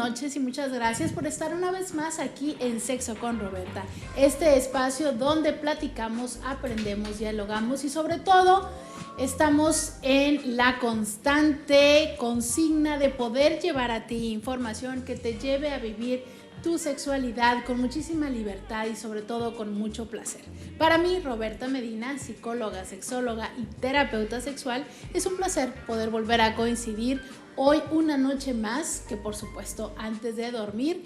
noches y muchas gracias por estar una vez más aquí en Sexo con Roberta, este espacio donde platicamos, aprendemos, dialogamos y sobre todo estamos en la constante consigna de poder llevar a ti información que te lleve a vivir tu sexualidad con muchísima libertad y sobre todo con mucho placer. Para mí, Roberta Medina, psicóloga, sexóloga y terapeuta sexual, es un placer poder volver a coincidir hoy una noche más, que por supuesto antes de dormir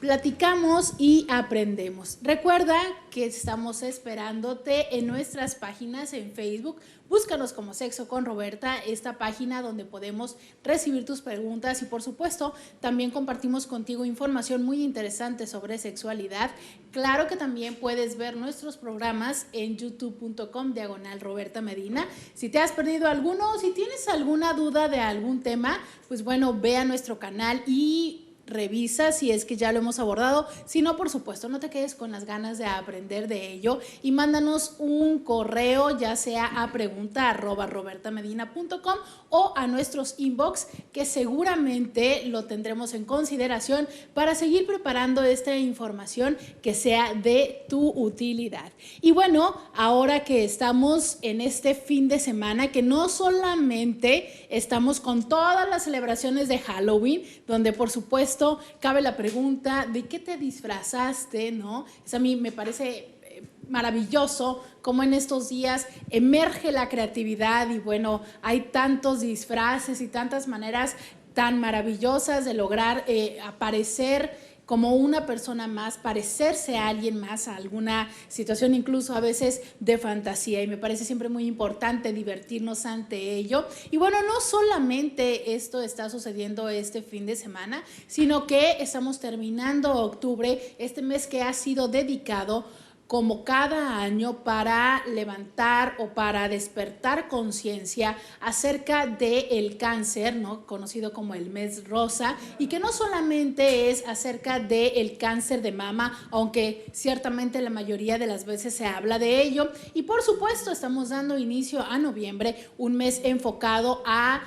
platicamos y aprendemos. Recuerda que estamos esperándote en nuestras páginas en Facebook. Búscanos como Sexo con Roberta, esta página donde podemos recibir tus preguntas y por supuesto también compartimos contigo información muy interesante sobre sexualidad. Claro que también puedes ver nuestros programas en youtube.com/Roberta Medina. Si te has perdido alguno, si tienes alguna duda de algún tema, pues bueno, ve a nuestro canal y revisa si es que ya lo hemos abordado. Si no, por supuesto, no te quedes con las ganas de aprender de ello y mándanos un correo, ya sea a pregunta@robertamedina.com o a nuestros inbox, que seguramente lo tendremos en consideración para seguir preparando esta información que sea de tu utilidad. Y bueno, ahora que estamos en este fin de semana, que no solamente estamos con todas las celebraciones de Halloween, donde por supuesto cabe la pregunta de qué te disfrazaste, ¿no? Eso a mí me parece maravilloso cómo en estos días emerge la creatividad y bueno, hay tantos disfraces y tantas maneras tan maravillosas de lograr aparecer como una persona más, parecerse a alguien más, a alguna situación incluso a veces de fantasía, y me parece siempre muy importante divertirnos ante ello. Y bueno, no solamente esto está sucediendo este fin de semana, sino que estamos terminando octubre, este mes que ha sido dedicado como cada año para levantar o para despertar conciencia acerca del cáncer, ¿no? Conocido como el mes rosa, y que no solamente es acerca del cáncer de mama, aunque ciertamente la mayoría de las veces se habla de ello. Y por supuesto estamos dando inicio a noviembre, un mes enfocado a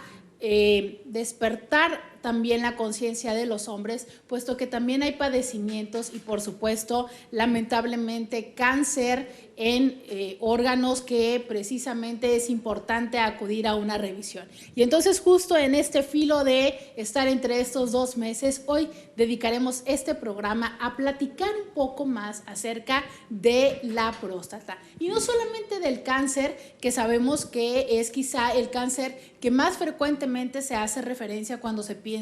despertar también la conciencia de los hombres, puesto que también hay padecimientos y por supuesto lamentablemente cáncer en órganos que precisamente es importante acudir a una revisión. Y entonces justo en este filo de estar entre estos dos meses, hoy dedicaremos este programa a platicar un poco más acerca de la próstata. Y no solamente del cáncer, que sabemos que es quizá el cáncer que más frecuentemente se hace referencia cuando se piensa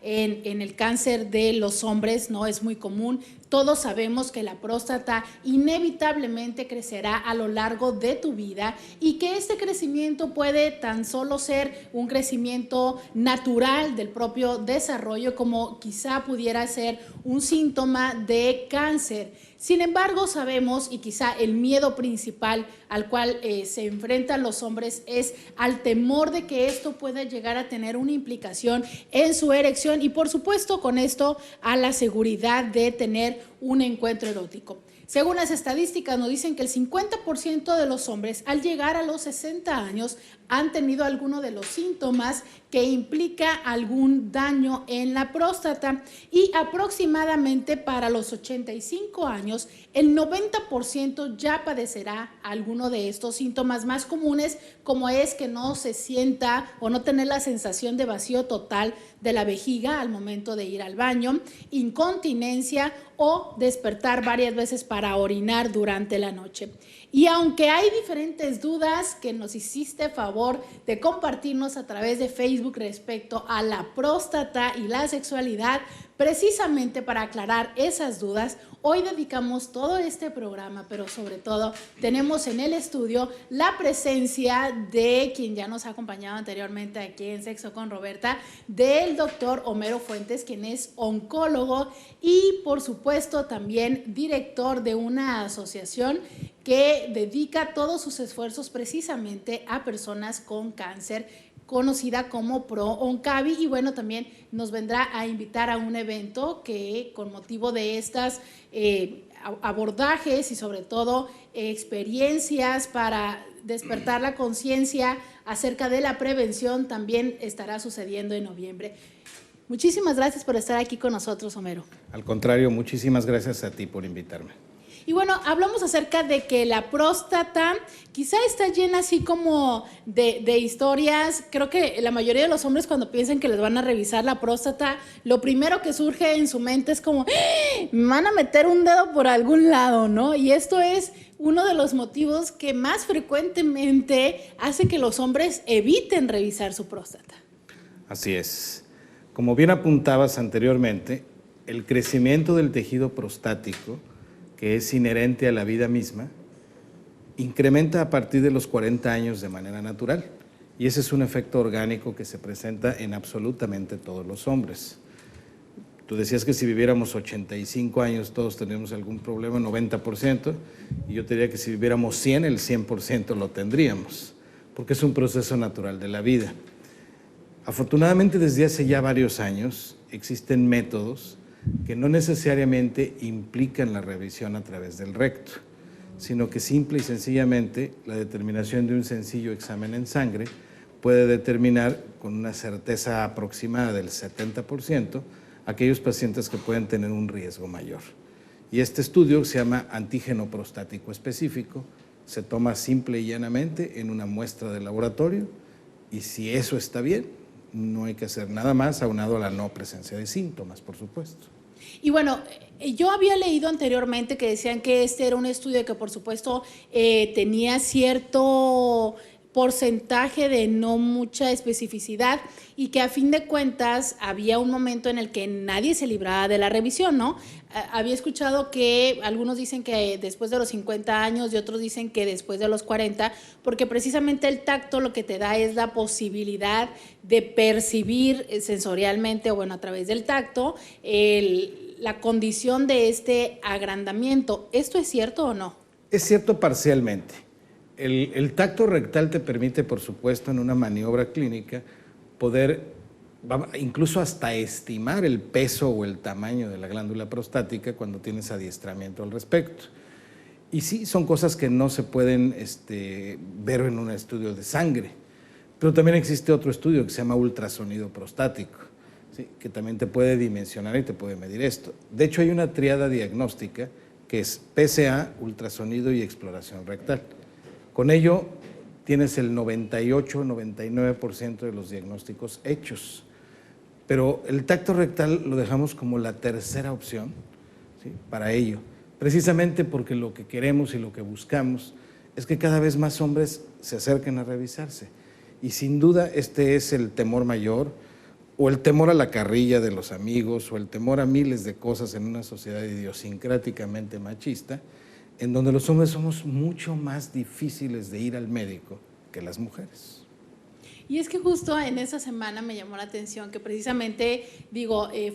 en el cáncer de los hombres, ¿no? Es muy común. Todos sabemos que la próstata inevitablemente crecerá a lo largo de tu vida y que este crecimiento puede tan solo ser un crecimiento natural del propio desarrollo, como quizá pudiera ser un síntoma de cáncer. Sin embargo, sabemos, y quizá el miedo principal al cual se enfrentan los hombres es al temor de que esto pueda llegar a tener una implicación en su erección y por supuesto con esto a la seguridad de tener un encuentro erótico. Según las estadísticas nos dicen que el 50% de los hombres al llegar a los 60 años han tenido alguno de los síntomas que implica algún daño en la próstata y aproximadamente para los 85 años el 90% ya padecerá alguno de estos síntomas más comunes, como es que no se sienta o no tener la sensación de vacío total de la vejiga al momento de ir al baño, incontinencia o despertar varias veces para orinar durante la noche. Y aunque hay diferentes dudas que nos hiciste favor de compartirnos a través de Facebook respecto a la próstata y la sexualidad, precisamente para aclarar esas dudas, hoy dedicamos todo este programa, pero sobre todo tenemos en el estudio la presencia de quien ya nos ha acompañado anteriormente aquí en Sexo con Roberta, del doctor Homero Fuentes, quien es oncólogo y por supuesto también director de una asociación que dedica todos sus esfuerzos precisamente a personas con cáncer, conocida como ProOncavi, y bueno, también nos vendrá a invitar a un evento que con motivo de estas abordajes y sobre todo experiencias para despertar la conciencia acerca de la prevención también estará sucediendo en noviembre. Muchísimas gracias por estar aquí con nosotros, Homero. Al contrario, muchísimas gracias a ti por invitarme. Y bueno, hablamos acerca de que la próstata quizá está llena así como de historias. Creo que la mayoría de los hombres cuando piensan que les van a revisar la próstata, lo primero que surge en su mente es como, me van a meter un dedo por algún lado, ¿no? Y esto es uno de los motivos que más frecuentemente hace que los hombres eviten revisar su próstata. Así es. Como bien apuntabas anteriormente, el crecimiento del tejido prostático, que es inherente a la vida misma, incrementa a partir de los 40 años de manera natural. Y ese es un efecto orgánico que se presenta en absolutamente todos los hombres. Tú decías que si viviéramos 85 años todos tendríamos algún problema, 90%, y yo te diría que si viviéramos 100, el 100% lo tendríamos, porque es un proceso natural de la vida. Afortunadamente, desde hace ya varios años existen métodos que no necesariamente implican la revisión a través del recto, sino que simple y sencillamente la determinación de un sencillo examen en sangre puede determinar con una certeza aproximada del 70% aquellos pacientes que pueden tener un riesgo mayor. Y este estudio se llama antígeno prostático específico, se toma simple y llanamente en una muestra de laboratorio y si eso está bien, no hay que hacer nada más aunado a la no presencia de síntomas, por supuesto. Y bueno, yo había leído anteriormente que decían que este era un estudio que por supuesto tenía cierto porcentaje de no mucha especificidad y que a fin de cuentas había un momento en el que nadie se libraba de la revisión, ¿no? Había escuchado que algunos dicen que después de los 50 años y otros dicen que después de los 40, porque precisamente el tacto lo que te da es la posibilidad de percibir sensorialmente o bueno, a través del tacto la condición de este agrandamiento. ¿Esto es cierto o no? Es cierto parcialmente. El tacto rectal te permite, por supuesto, en una maniobra clínica, poder incluso hasta estimar el peso o el tamaño de la glándula prostática cuando tienes adiestramiento al respecto. Y sí, son cosas que no se pueden ver en un estudio de sangre, pero también existe otro estudio que se llama ultrasonido prostático, ¿sí? Que también te puede dimensionar y te puede medir esto. De hecho, hay una tríada diagnóstica que es PSA, ultrasonido y exploración rectal. Con ello tienes el 98-99% de los diagnósticos hechos, pero el tacto rectal lo dejamos como la tercera opción, ¿sí? Para ello, precisamente porque lo que queremos y lo que buscamos es que cada vez más hombres se acerquen a revisarse y sin duda este es el temor mayor o el temor a la carrilla de los amigos o el temor a miles de cosas en una sociedad idiosincráticamente machista en donde los hombres somos mucho más difíciles de ir al médico que las mujeres. Y es que justo en esa semana me llamó la atención que precisamente,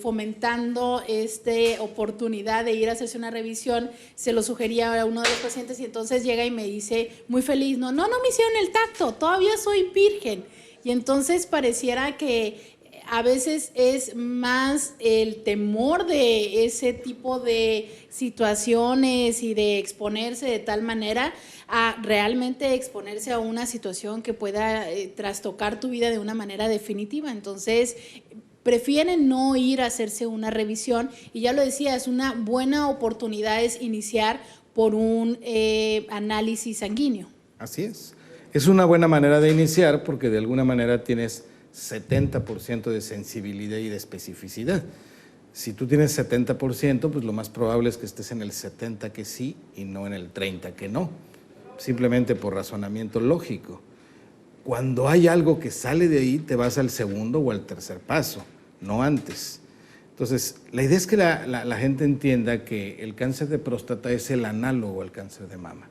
fomentando esta oportunidad de ir a hacerse una revisión, se lo sugería a uno de los pacientes y entonces llega y me dice muy feliz, no me hicieron el tacto, todavía soy virgen. Y entonces pareciera que a veces es más el temor de ese tipo de situaciones y de exponerse de tal manera a realmente exponerse a una situación que pueda trastocar tu vida de una manera definitiva. Entonces, prefieren no ir a hacerse una revisión y ya lo decía, es una buena oportunidad es iniciar por un análisis sanguíneo. Así es una buena manera de iniciar porque de alguna manera tienes 70% de sensibilidad y de especificidad. Si tú tienes 70%, pues lo más probable es que estés en el 70% que sí y no en el 30% que no, simplemente por razonamiento lógico. Cuando hay algo que sale de ahí, te vas al segundo o al tercer paso, no antes. Entonces, la idea es que la gente entienda que el cáncer de próstata es el análogo al cáncer de mama,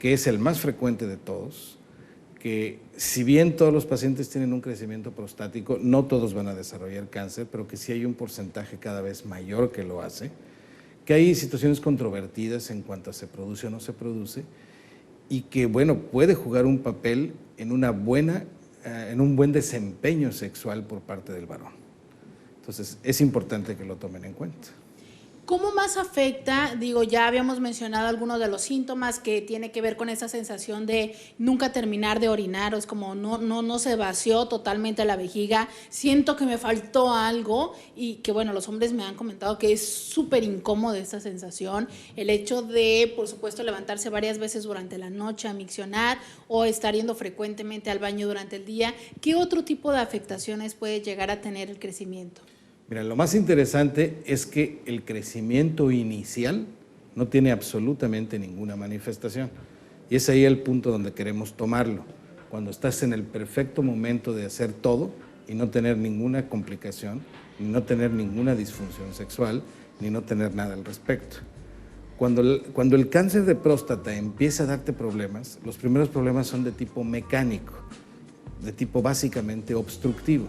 que es el más frecuente de todos, que si bien todos los pacientes tienen un crecimiento prostático, no todos van a desarrollar cáncer, pero que sí hay un porcentaje cada vez mayor que lo hace, que hay situaciones controvertidas en cuanto a se produce o no se produce, y que, bueno, puede jugar un papel en un buen desempeño sexual por parte del varón. Entonces, es importante que lo tomen en cuenta. ¿Cómo más afecta? Digo, ya habíamos mencionado algunos de los síntomas que tiene que ver con esa sensación de nunca terminar de orinar, o es como no se vació totalmente la vejiga, siento que me faltó algo y que bueno, los hombres me han comentado que es súper incómodo esta sensación, el hecho de, por supuesto, levantarse varias veces durante la noche a miccionar o estar yendo frecuentemente al baño durante el día. ¿Qué otro tipo de afectaciones puede llegar a tener el crecimiento? Mira, lo más interesante es que el crecimiento inicial no tiene absolutamente ninguna manifestación. Y es ahí el punto donde queremos tomarlo. Cuando estás en el perfecto momento de hacer todo y no tener ninguna complicación, ni no tener ninguna disfunción sexual, ni no tener nada al respecto. Cuando el cáncer de próstata empieza a darte problemas, los primeros problemas son de tipo mecánico, de tipo básicamente obstructivo.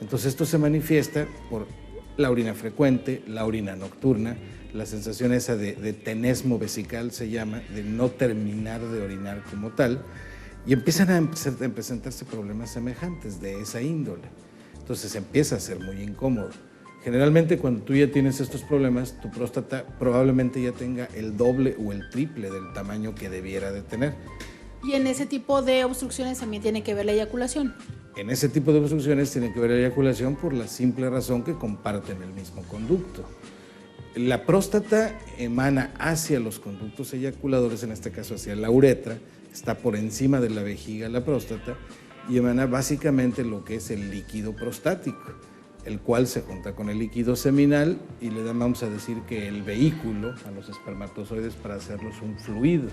Entonces esto se manifiesta por la orina frecuente, la orina nocturna, la sensación esa de tenesmo vesical se llama, de no terminar de orinar como tal, y empiezan a presentarse problemas semejantes de esa índole. Entonces empieza a ser muy incómodo. Generalmente cuando tú ya tienes estos problemas, tu próstata probablemente ya tenga el doble o el triple del tamaño que debiera de tener. Y en ese tipo de obstrucciones también tiene que ver la eyaculación. En ese tipo de obstrucciones tiene que ver la eyaculación por la simple razón que comparten el mismo conducto. La próstata emana hacia los conductos eyaculadores, en este caso hacia la uretra, está por encima de la vejiga la próstata y emana básicamente lo que es el líquido prostático, el cual se junta con el líquido seminal y le vamos a decir que el vehículo a los espermatozoides para hacerlos un fluido.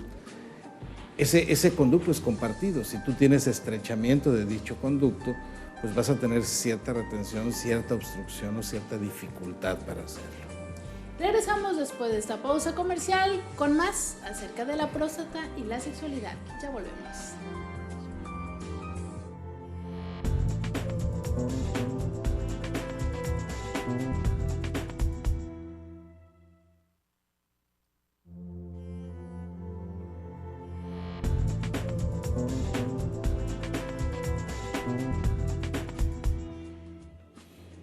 Ese conducto es compartido. Si tú tienes estrechamiento de dicho conducto, pues vas a tener cierta retención, cierta obstrucción o cierta dificultad para hacerlo. Regresamos después de esta pausa comercial con más acerca de la próstata y la sexualidad. Ya volvemos.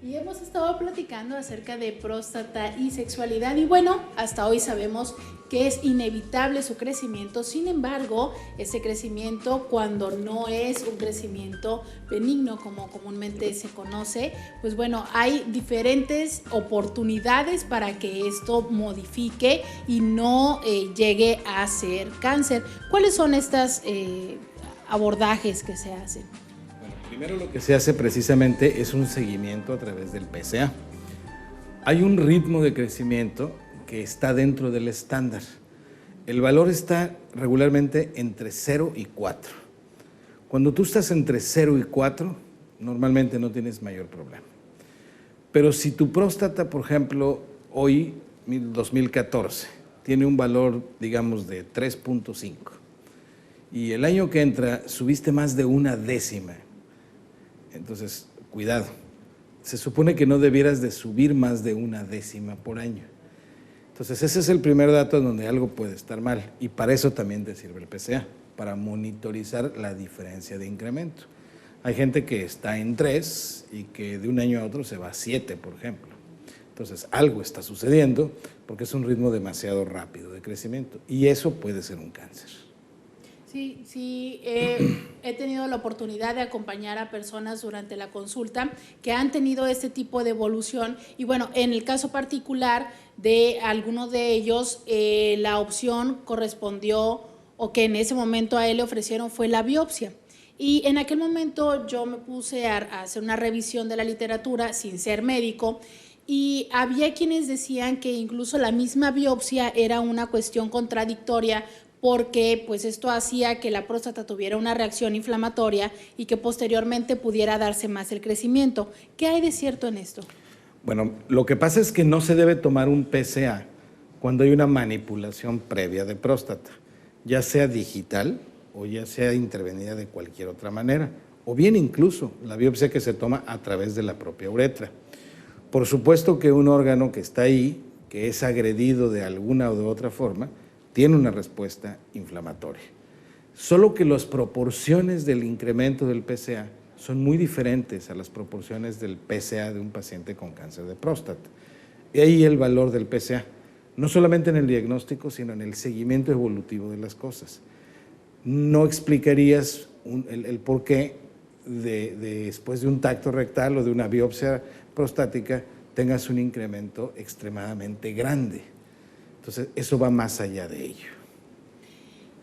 Y hemos estado platicando acerca de próstata y sexualidad y bueno, hasta hoy sabemos que es inevitable su crecimiento. Sin embargo, ese crecimiento, cuando no es un crecimiento benigno como comúnmente se conoce, pues bueno, hay diferentes oportunidades para que esto modifique y no llegue a ser cáncer. ¿Cuáles son estos abordajes que se hacen? Primero lo que se hace precisamente es un seguimiento a través del PSA. Hay un ritmo de crecimiento que está dentro del estándar. El valor está regularmente entre 0 y 4. Cuando tú estás entre 0 y 4, normalmente no tienes mayor problema. Pero si tu próstata, por ejemplo, hoy, 2014, tiene un valor, digamos, de 3.5 y el año que entra subiste más de una décima, entonces, cuidado, se supone que no debieras de subir más de una décima por año. Entonces, ese es el primer dato en donde algo puede estar mal y para eso también te sirve el PSA, para monitorizar la diferencia de incremento. Hay gente que está en 3 y que de un año a otro se va a 7, por ejemplo. Entonces, algo está sucediendo porque es un ritmo demasiado rápido de crecimiento y eso puede ser un cáncer. Sí, he tenido la oportunidad de acompañar a personas durante la consulta que han tenido este tipo de evolución y bueno, en el caso particular de algunos de ellos, la opción correspondió o que en ese momento a él le ofrecieron fue la biopsia. Y en aquel momento yo me puse a hacer una revisión de la literatura sin ser médico y había quienes decían que incluso la misma biopsia era una cuestión contradictoria porque pues esto hacía que la próstata tuviera una reacción inflamatoria y que posteriormente pudiera darse más el crecimiento. ¿Qué hay de cierto en esto? Bueno, lo que pasa es que no se debe tomar un PSA cuando hay una manipulación previa de próstata, ya sea digital o ya sea intervenida de cualquier otra manera, o bien incluso la biopsia que se toma a través de la propia uretra. Por supuesto que un órgano que está ahí, que es agredido de alguna o de otra forma, tiene una respuesta inflamatoria. Solo que las proporciones del incremento del PSA son muy diferentes a las proporciones del PSA de un paciente con cáncer de próstata. Y ahí el valor del PSA, no solamente en el diagnóstico, sino en el seguimiento evolutivo de las cosas. No explicarías el por qué después de un tacto rectal o de una biopsia prostática tengas un incremento extremadamente grande. Entonces, eso va más allá de ello.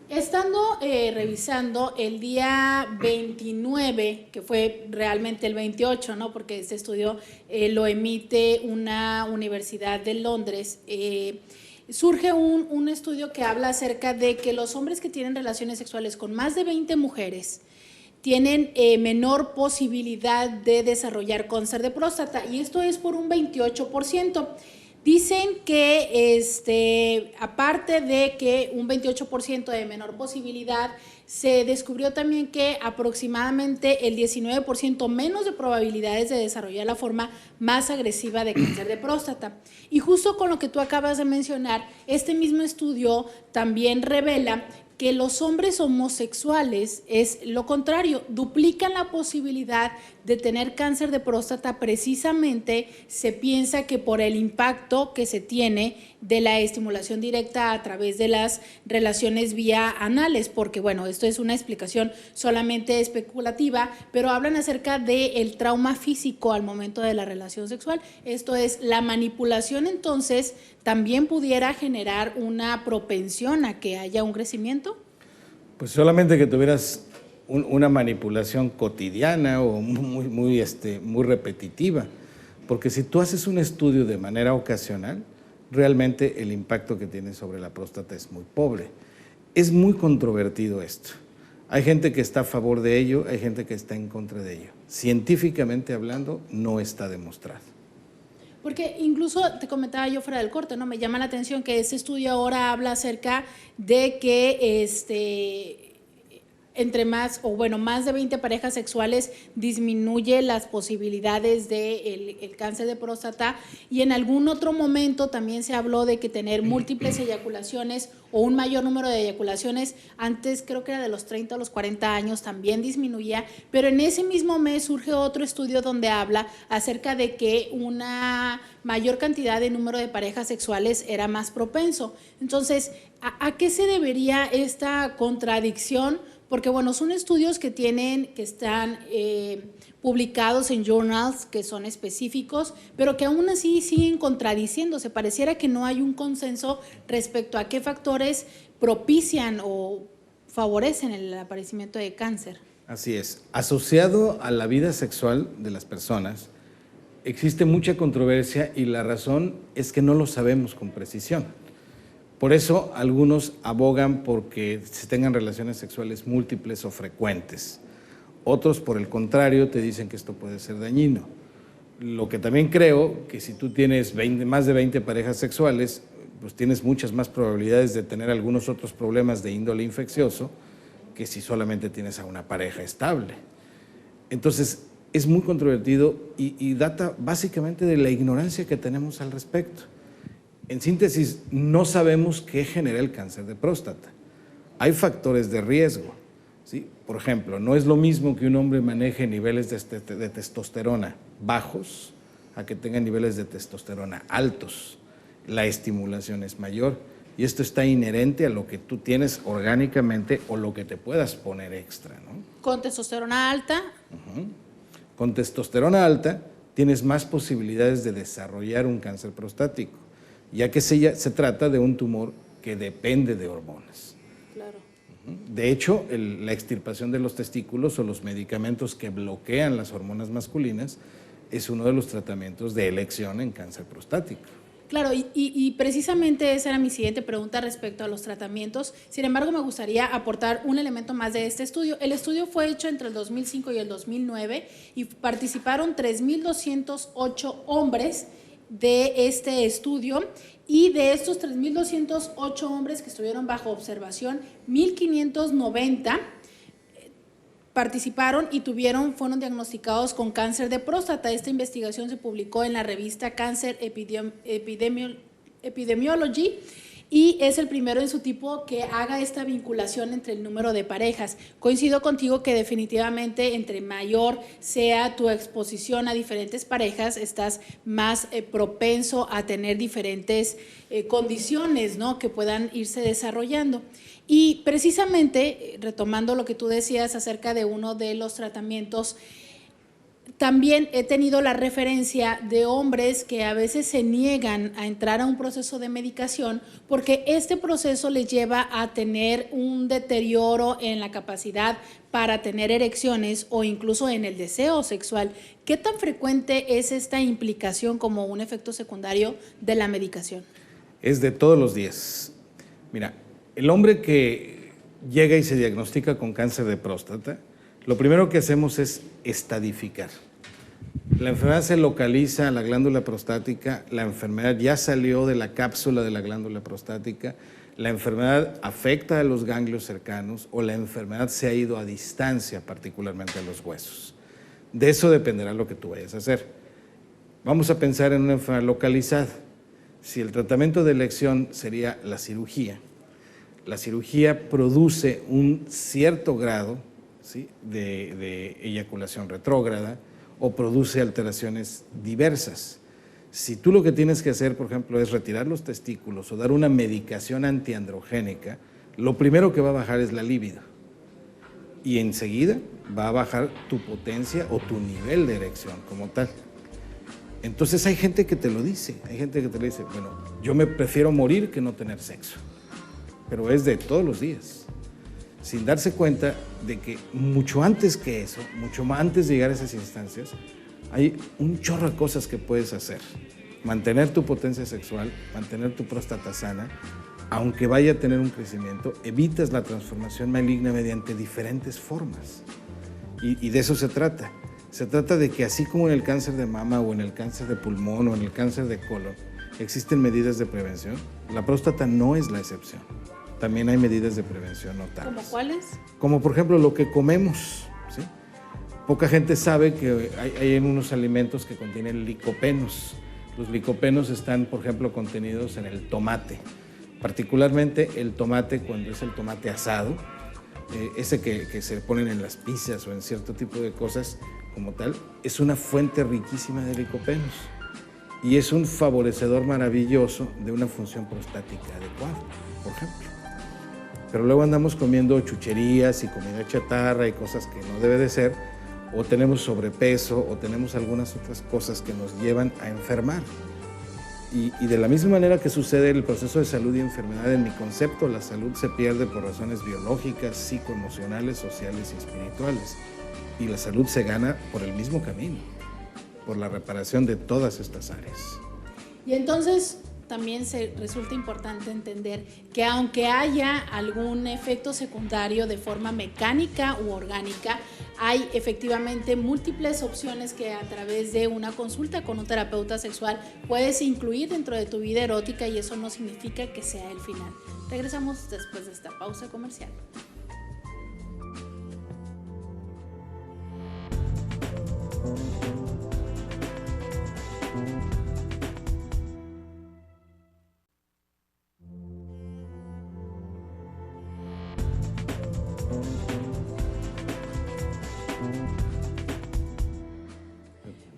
Estando revisando el día 29, que fue realmente el 28, ¿no? Porque este estudio lo emite una universidad de Londres, surge un estudio que habla acerca de que los hombres que tienen relaciones sexuales con más de 20 mujeres tienen menor posibilidad de desarrollar cáncer de próstata, y esto es por un 28%. Dicen que aparte de que un 28% de menor posibilidad, se descubrió también que aproximadamente el 19% menos de probabilidades de desarrollar la forma más agresiva de cáncer de próstata. Y justo con lo que tú acabas de mencionar, este mismo estudio también revela que los hombres homosexuales es lo contrario, duplican la posibilidad de tener cáncer de próstata. Precisamente se piensa que por el impacto que se tiene de la estimulación directa a través de las relaciones vía anales, porque bueno, esto es una explicación solamente especulativa, pero hablan acerca del trauma físico al momento de la relación sexual. Esto es, la manipulación entonces también pudiera generar una propensión a que haya un crecimiento. Pues solamente que tuvieras una manipulación cotidiana o muy repetitiva, porque si tú haces un estudio de manera ocasional, realmente el impacto que tiene sobre la próstata es muy pobre. Es muy controvertido esto. Hay gente que está a favor de ello, hay gente que está en contra de ello. Científicamente hablando, no está demostrado. Porque incluso te comentaba yo fuera del corte, ¿no? Me llama la atención que este estudio ahora habla acerca de que entre más de 20 parejas sexuales disminuye las posibilidades de el cáncer de próstata, y en algún otro momento también se habló de que tener múltiples eyaculaciones o un mayor número de eyaculaciones, antes creo que era de los 30 a los 40 años, también disminuía, pero en ese mismo mes surge otro estudio donde habla acerca de que una mayor cantidad de número de parejas sexuales era más propenso. Entonces, ¿a qué se debería esta contradicción? Porque bueno, son estudios que están publicados en journals que son específicos, pero que aún así siguen contradiciéndose. Pareciera que no hay un consenso respecto a qué factores propician o favorecen el aparecimiento de cáncer. Así es. Asociado a la vida sexual de las personas, existe mucha controversia y la razón es que no lo sabemos con precisión. Por eso algunos abogan porque se tengan relaciones sexuales múltiples o frecuentes. Otros, por el contrario, te dicen que esto puede ser dañino. Lo que también creo que si tú tienes más de 20 parejas sexuales, pues tienes muchas más probabilidades de tener algunos otros problemas de índole infeccioso que si solamente tienes a una pareja estable. Entonces, es muy controvertido y data básicamente de la ignorancia que tenemos al respecto. En síntesis, no sabemos qué genera el cáncer de próstata. Hay factores de riesgo, ¿sí? Por ejemplo, no es lo mismo que un hombre maneje niveles de testosterona bajos a que tenga niveles de testosterona altos. La estimulación es mayor y esto está inherente a lo que tú tienes orgánicamente o lo que te puedas poner extra, ¿no? ¿Con testosterona alta? Con testosterona alta tienes más posibilidades de desarrollar un cáncer prostático, ya que se trata de un tumor que depende de hormonas. Claro. De hecho, la extirpación de los testículos o los medicamentos que bloquean las hormonas masculinas es uno de los tratamientos de elección en cáncer prostático. Claro, y precisamente esa era mi siguiente pregunta respecto a los tratamientos. Sin embargo, me gustaría aportar un elemento más de este estudio. El estudio fue hecho entre el 2005 y el 2009 y participaron 3.208 hombres de este estudio, y de estos 3.208 hombres que estuvieron bajo observación, 1.590 participaron y fueron diagnosticados con cáncer de próstata. Esta investigación se publicó en la revista Cancer Epidemiology y es el primero en su tipo que haga esta vinculación entre el número de parejas. Coincido contigo que definitivamente entre mayor sea tu exposición a diferentes parejas, estás más propenso a tener diferentes condiciones, ¿no?, que puedan irse desarrollando. Y precisamente, retomando lo que tú decías acerca de uno de los tratamientos, también he tenido la referencia de hombres que a veces se niegan a entrar a un proceso de medicación porque este proceso les lleva a tener un deterioro en la capacidad para tener erecciones o incluso en el deseo sexual. ¿Qué tan frecuente es esta implicación como un efecto secundario de la medicación? Es de todos los días. Mira, el hombre que llega y se diagnostica con cáncer de próstata, lo primero que hacemos es estadificar. La enfermedad se localiza a la glándula prostática, la enfermedad ya salió de la cápsula de la glándula prostática, la enfermedad afecta a los ganglios cercanos o la enfermedad se ha ido a distancia, particularmente a los huesos. De eso dependerá lo que tú vayas a hacer. Vamos a pensar en una enfermedad localizada. Si el tratamiento de elección sería la cirugía produce un cierto grado, ¿sí?, de eyaculación retrógrada o produce alteraciones diversas. Si tú lo que tienes que hacer, por ejemplo, es retirar los testículos o dar una medicación antiandrogénica, lo primero que va a bajar es la libido y enseguida va a bajar tu potencia o tu nivel de erección como tal. Entonces hay gente que te lo dice, bueno, yo me prefiero morir que no tener sexo, pero es de todos los días, sin darse cuenta de que mucho antes que eso, mucho más antes de llegar a esas instancias, hay un chorro de cosas que puedes hacer. Mantener tu potencia sexual, mantener tu próstata sana, aunque vaya a tener un crecimiento, evitas la transformación maligna mediante diferentes formas. Y de eso se trata. Se trata de que así como en el cáncer de mama o en el cáncer de pulmón o en el cáncer de colon existen medidas de prevención, la próstata no es la excepción. También hay medidas de prevención notables. ¿Cómo cuáles? Como por ejemplo lo que comemos, ¿sí? Poca gente sabe que hay unos alimentos que contienen licopenos. Los licopenos están, por ejemplo, contenidos en el tomate, particularmente el tomate cuando es el tomate asado, ese que se ponen en las pizzas o en cierto tipo de cosas como tal, es una fuente riquísima de licopenos y es un favorecedor maravilloso de una función prostática adecuada, por ejemplo. Pero luego andamos comiendo chucherías y comida chatarra y cosas que no debe de ser, o tenemos sobrepeso o tenemos algunas otras cosas que nos llevan a enfermar. Y de la misma manera que sucede el proceso de salud y enfermedad, en mi concepto la salud se pierde por razones biológicas, psicoemocionales, sociales y espirituales. Y la salud se gana por el mismo camino, por la reparación de todas estas áreas. Y entonces también resulta importante entender que aunque haya algún efecto secundario de forma mecánica u orgánica, hay efectivamente múltiples opciones que a través de una consulta con un terapeuta sexual puedes incluir dentro de tu vida erótica y eso no significa que sea el final. Regresamos después de esta pausa comercial.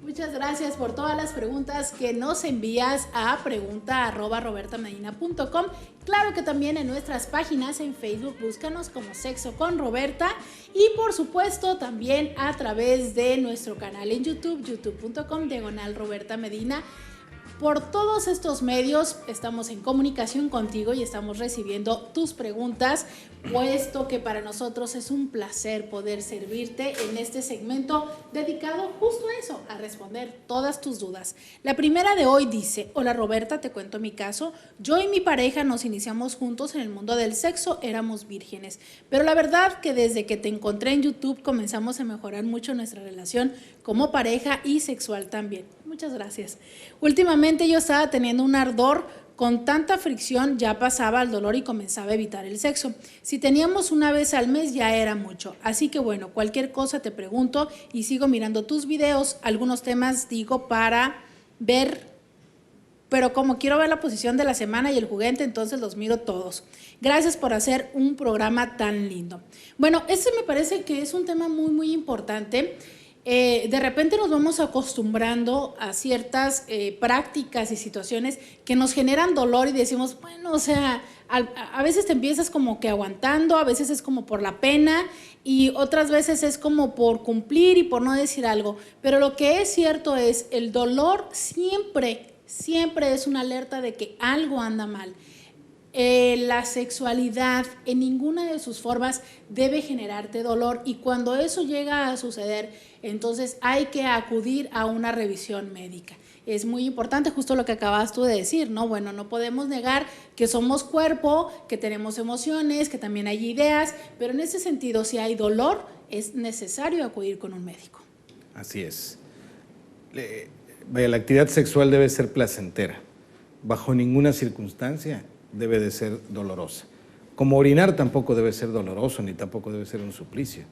Muchas gracias por todas las preguntas que nos envías a pregunta@robertamedina.com. Claro que también en nuestras páginas en Facebook, búscanos como Sexo con Roberta y por supuesto también a través de nuestro canal en YouTube, youtube.com/Roberta Medina. Por todos estos medios estamos en comunicación contigo y estamos recibiendo tus preguntas, puesto que para nosotros es un placer poder servirte en este segmento dedicado justo a eso, a responder todas tus dudas. La primera de hoy dice: hola Roberta, te cuento mi caso. Yo y mi pareja nos iniciamos juntos en el mundo del sexo, éramos vírgenes, pero la verdad que desde que te encontré en YouTube comenzamos a mejorar mucho nuestra relación como pareja y sexual también. Muchas gracias. Últimamente yo estaba teniendo un ardor, con tanta fricción ya pasaba al dolor y comenzaba a evitar el sexo. Si teníamos una vez al mes ya era mucho. Así que bueno, cualquier cosa te pregunto y sigo mirando tus videos, algunos temas digo para ver pero como quiero ver la posición de la semana y el juguete, entonces los miro todos. Gracias por hacer un programa tan lindo. Bueno, este me parece que es un tema muy, muy importante. De repente nos vamos acostumbrando a ciertas prácticas y situaciones que nos generan dolor y decimos, bueno, o sea, a veces te empiezas como que aguantando, a veces es como por la pena y otras veces es como por cumplir y por no decir algo. Pero lo que es cierto es, el dolor siempre es una alerta de que algo anda mal. La sexualidad en ninguna de sus formas debe generarte dolor y cuando eso llega a suceder, entonces hay que acudir a una revisión médica. Es muy importante justo lo que acabas tú de decir, ¿no? Bueno, no podemos negar que somos cuerpo, que tenemos emociones, que también hay ideas, pero en ese sentido, si hay dolor, es necesario acudir con un médico. Así es. La actividad sexual debe ser placentera. Bajo ninguna circunstancia debe de ser dolorosa. Como orinar tampoco debe ser doloroso, ni tampoco debe ser un suplicio.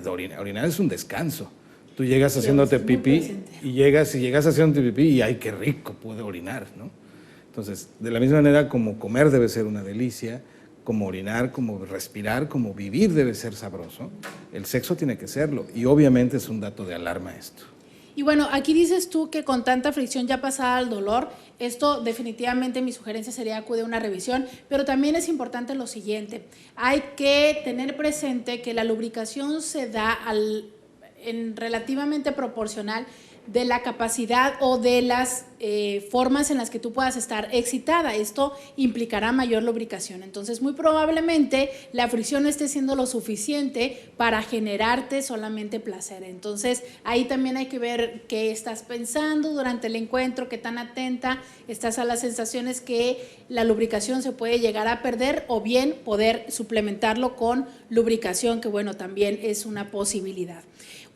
Orinar es un descanso. Tú llegas haciéndote pipí y llegas haciéndote pipí y ¡ay, qué rico puede orinar!, ¿no? Entonces, de la misma manera como comer debe ser una delicia, como orinar, como respirar, como vivir debe ser sabroso, el sexo tiene que serlo y obviamente es un dato de alarma esto. Y bueno, aquí dices tú que con tanta fricción ya pasada al dolor, esto definitivamente mi sugerencia sería acudir a una revisión, pero también es importante lo siguiente, hay que tener presente que la lubricación se da en relativamente proporcional de la capacidad o de las formas en las que tú puedas estar excitada. Esto implicará mayor lubricación. Entonces, muy probablemente la fricción no esté siendo lo suficiente para generarte solamente placer. Entonces, ahí también hay que ver qué estás pensando durante el encuentro, qué tan atenta estás a las sensaciones que la lubricación se puede llegar a perder o bien poder suplementarlo con lubricación, que bueno, también es una posibilidad.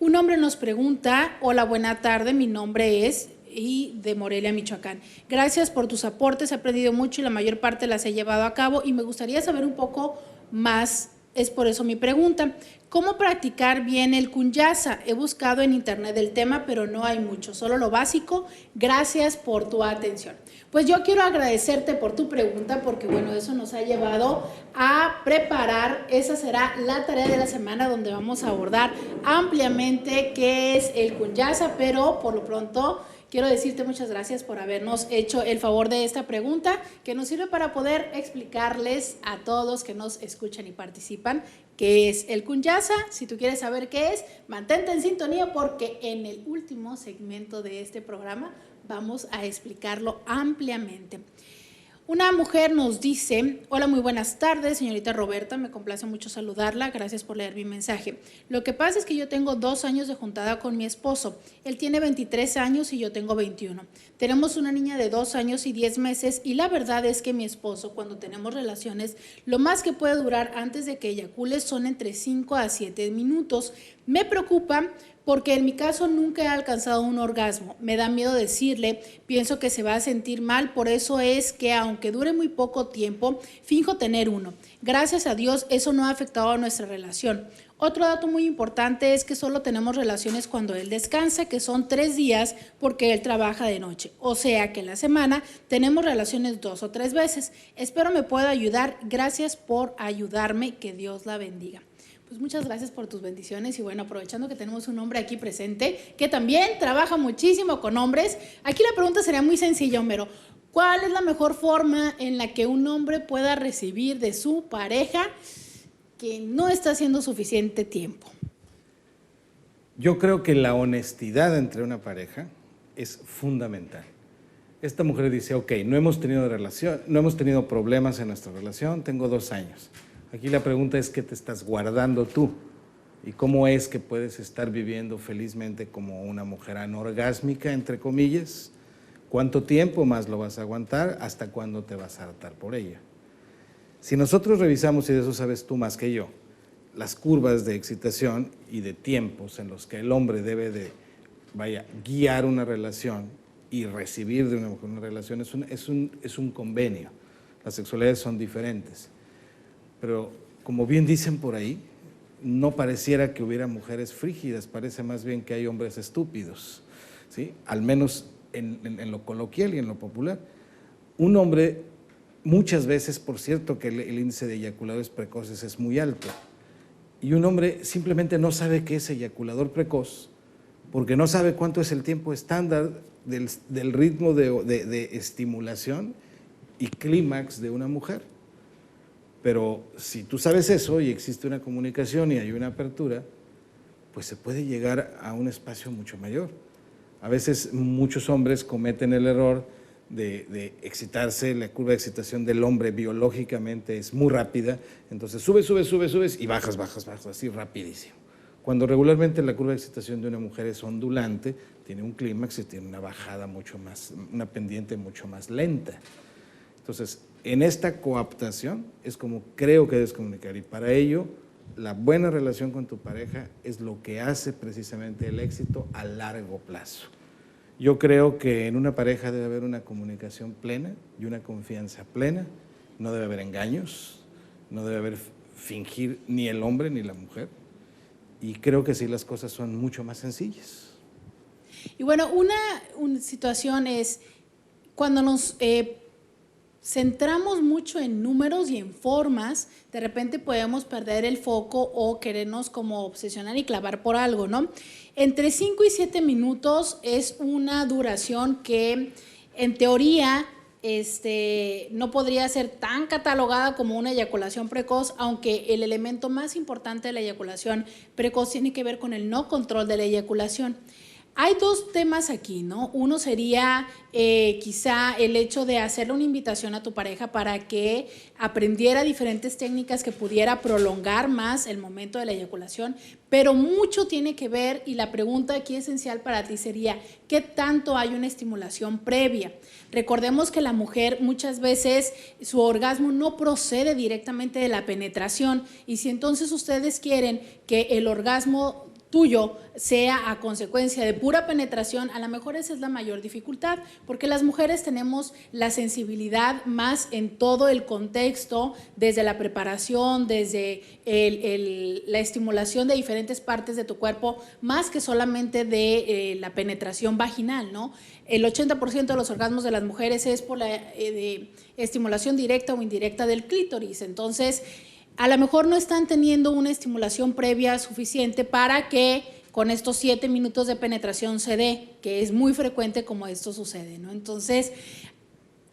Un hombre nos pregunta, hola, buena tarde, mi nombre es, y de Morelia, Michoacán. Gracias por tus aportes, he aprendido mucho y la mayor parte las he llevado a cabo y me gustaría saber un poco más, es por eso mi pregunta. ¿Cómo practicar bien el kunyasa? He buscado en internet el tema, pero no hay mucho, solo lo básico. Gracias por tu atención. Pues yo quiero agradecerte por tu pregunta porque, bueno, eso nos ha llevado a preparar, esa será la tarea de la semana donde vamos a abordar ampliamente qué es el kunyasa, pero por lo pronto quiero decirte muchas gracias por habernos hecho el favor de esta pregunta que nos sirve para poder explicarles a todos que nos escuchan y participan qué es el kunyasa. Si tú quieres saber qué es, mantente en sintonía porque en el último segmento de este programa vamos a explicarlo ampliamente. Una mujer nos dice, hola, muy buenas tardes, señorita Roberta, me complace mucho saludarla, gracias por leer mi mensaje. Lo que pasa es que yo tengo 2 años de juntada con mi esposo, él tiene 23 años y yo tengo 21. Tenemos una niña de 2 años y 10 meses y la verdad es que mi esposo, cuando tenemos relaciones, lo más que puede durar antes de que eyacule son entre 5 a 7 minutos. Me preocupa porque en mi caso nunca he alcanzado un orgasmo, me da miedo decirle, pienso que se va a sentir mal, por eso es que aunque dure muy poco tiempo, finjo tener uno. Gracias a Dios eso no ha afectado a nuestra relación. Otro dato muy importante es que solo tenemos relaciones cuando él descansa, que son 3 días porque él trabaja de noche, o sea que en la semana tenemos relaciones 2 o 3 veces. Espero me pueda ayudar, gracias por ayudarme, que Dios la bendiga. Pues muchas gracias por tus bendiciones y bueno, aprovechando que tenemos un hombre aquí presente que también trabaja muchísimo con hombres, aquí la pregunta sería muy sencilla, Homero. ¿Cuál es la mejor forma en la que un hombre pueda recibir de su pareja que no está haciendo suficiente tiempo? Yo creo que la honestidad entre una pareja es fundamental. Esta mujer dice, ok, no hemos tenido problemas en nuestra relación, tengo 2 años. Aquí la pregunta es ¿qué te estás guardando tú? ¿Y cómo es que puedes estar viviendo felizmente como una mujer anorgásmica, entre comillas? ¿Cuánto tiempo más lo vas a aguantar? ¿Hasta cuándo te vas a hartar por ella? Si nosotros revisamos, y de eso sabes tú más que yo, las curvas de excitación y de tiempos en los que el hombre debe de, guiar una relación y recibir de una mujer una relación, es un convenio. Las sexualidades son diferentes. Pero, como bien dicen por ahí, no pareciera que hubiera mujeres frígidas, parece más bien que hay hombres estúpidos, ¿sí? Al menos en lo coloquial y en lo popular. Un hombre, muchas veces, por cierto, que el índice de eyaculadores precoces es muy alto, y un hombre simplemente no sabe qué es eyaculador precoz, porque no sabe cuánto es el tiempo estándar del ritmo de estimulación y clímax de una mujer. Pero si tú sabes eso y existe una comunicación y hay una apertura, pues se puede llegar a un espacio mucho mayor. A veces muchos hombres cometen el error de excitarse, la curva de excitación del hombre biológicamente es muy rápida, entonces subes y bajas, así rapidísimo. Cuando regularmente la curva de excitación de una mujer es ondulante, tiene un clímax y tiene una bajada mucho más, una pendiente mucho más lenta. Entonces, en esta coaptación es como creo que debes comunicar, y para ello la buena relación con tu pareja es lo que hace precisamente el éxito a largo plazo. Yo creo que en una pareja debe haber una comunicación plena y una confianza plena, no debe haber engaños, no debe haber fingir ni el hombre ni la mujer, y creo que sí las cosas son mucho más sencillas. Y bueno, una situación es cuando nos centramos mucho en números y en formas, de repente podemos perder el foco o querernos como obsesionar y clavar por algo, ¿no? Entre 5 y 7 minutos es una duración que en teoría no podría ser tan catalogada como una eyaculación precoz, aunque el elemento más importante de la eyaculación precoz tiene que ver con el no control de la eyaculación. Hay dos temas aquí, ¿no? Uno sería quizá el hecho de hacerle una invitación a tu pareja para que aprendiera diferentes técnicas que pudiera prolongar más el momento de la eyaculación, pero mucho tiene que ver, y la pregunta aquí esencial para ti sería, ¿qué tanto hay una estimulación previa? Recordemos que la mujer muchas veces su orgasmo no procede directamente de la penetración, y si entonces ustedes quieren que el orgasmo tuyo sea a consecuencia de pura penetración, a lo mejor esa es la mayor dificultad, porque las mujeres tenemos la sensibilidad más en todo el contexto, desde la preparación, desde la estimulación de diferentes partes de tu cuerpo, más que solamente de la penetración vaginal, ¿no? El 80% de los orgasmos de las mujeres es por la estimulación directa o indirecta del clítoris. Entonces, a lo mejor no están teniendo una estimulación previa suficiente para que con estos 7 minutos de penetración se dé, que es muy frecuente como esto sucede, ¿no? Entonces,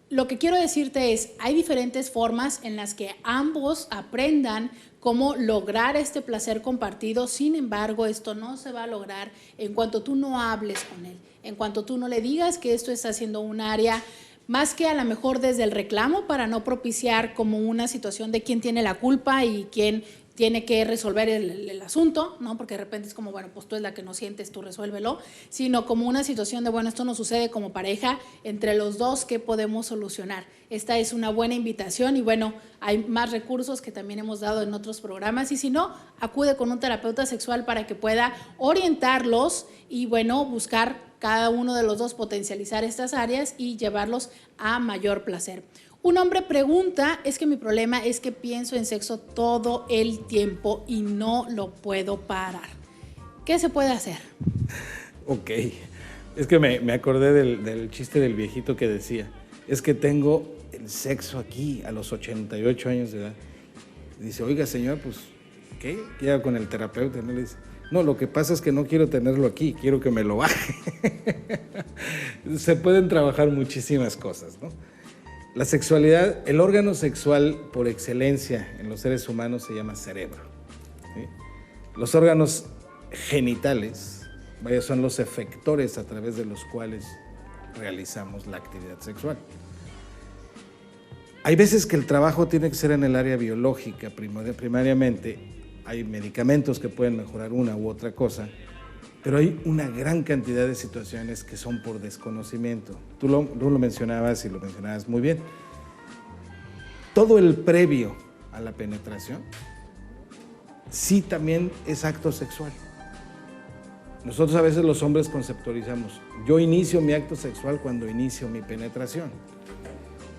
lo que quiero decirte es, hay diferentes formas en las que ambos aprendan cómo lograr este placer compartido. Sin embargo, esto no se va a lograr en cuanto tú no hables con él, en cuanto tú no le digas que esto está siendo un área más que a lo mejor desde el reclamo, para no propiciar como una situación de quién tiene la culpa y quién tiene que resolver el asunto, ¿no? Porque de repente es como, bueno, pues tú es la que no sientes, tú resuélvelo, sino como una situación de, bueno, esto nos sucede como pareja, entre los dos, ¿qué podemos solucionar? Esta es una buena invitación y bueno, hay más recursos que también hemos dado en otros programas, y si no, acude con un terapeuta sexual para que pueda orientarlos y bueno, buscar cada uno de los dos, potencializar estas áreas y llevarlos a mayor placer. Un hombre pregunta, es que mi problema es que pienso en sexo todo el tiempo y no lo puedo parar. ¿Qué se puede hacer? Ok, es que me acordé del chiste del viejito que decía, es que tengo el sexo aquí a los 88 años de edad. Dice, oiga señor, pues, ¿qué? Llega con el terapeuta, ¿no? Le dice, no, lo que pasa es que no quiero tenerlo aquí, quiero que me lo baje. Se pueden trabajar muchísimas cosas, ¿no? La sexualidad, el órgano sexual por excelencia en los seres humanos se llama cerebro, ¿sí? Los órganos genitales, vaya, son los efectores a través de los cuales realizamos la actividad sexual. Hay veces que el trabajo tiene que ser en el área biológica primariamente. Hay medicamentos que pueden mejorar una u otra cosa, pero hay una gran cantidad de situaciones que son por desconocimiento. Tú lo mencionabas y lo mencionabas muy bien. Todo el previo a la penetración sí también es acto sexual. Nosotros a veces los hombres conceptualizamos, yo inicio mi acto sexual cuando inicio mi penetración.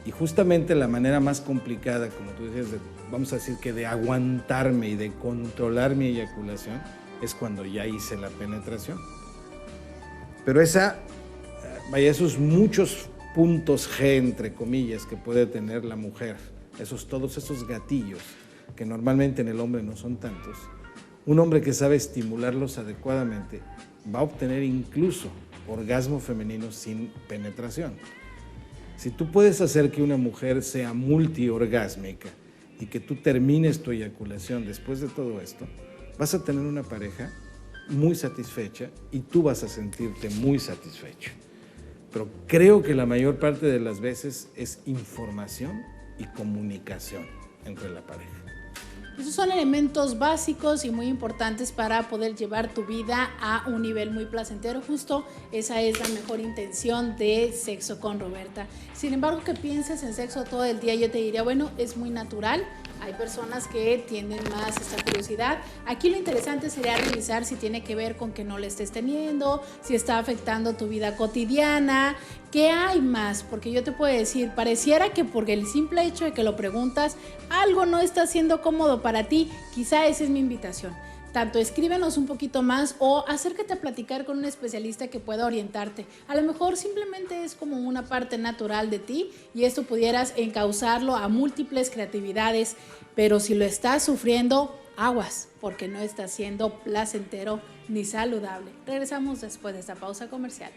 Y justamente la manera más complicada, como tú decías, vamos a decir que de aguantarme y de controlar mi eyaculación, es cuando ya hice la penetración. Pero esa vaya, esos muchos puntos G, entre comillas, que puede tener la mujer, todos esos gatillos, que normalmente en el hombre no son tantos, un hombre que sabe estimularlos adecuadamente va a obtener incluso orgasmo femenino sin penetración. Si tú puedes hacer que una mujer sea multiorgásmica y que tú termines tu eyaculación después de todo esto, vas a tener una pareja muy satisfecha y tú vas a sentirte muy satisfecho. Pero creo que la mayor parte de las veces es información y comunicación entre la pareja. Esos son elementos básicos y muy importantes para poder llevar tu vida a un nivel muy placentero. Justo esa es la mejor intención de Sexo con Roberta. Sin embargo, que pienses en sexo todo el día, yo te diría, bueno, es muy natural. Hay personas que tienen más esta curiosidad. Aquí lo interesante sería revisar si tiene que ver con que no le estés teniendo, si está afectando tu vida cotidiana, ¿qué hay más? Porque yo te puedo decir, pareciera que por el simple hecho de que lo preguntas, algo no está siendo cómodo para ti. Quizá esa es mi invitación. Tanto escríbenos un poquito más o acércate a platicar con un especialista que pueda orientarte. A lo mejor simplemente es como una parte natural de ti y esto pudieras encauzarlo a múltiples creatividades, pero si lo estás sufriendo, aguas, porque no está siendo placentero ni saludable. Regresamos después de esta pausa comercial.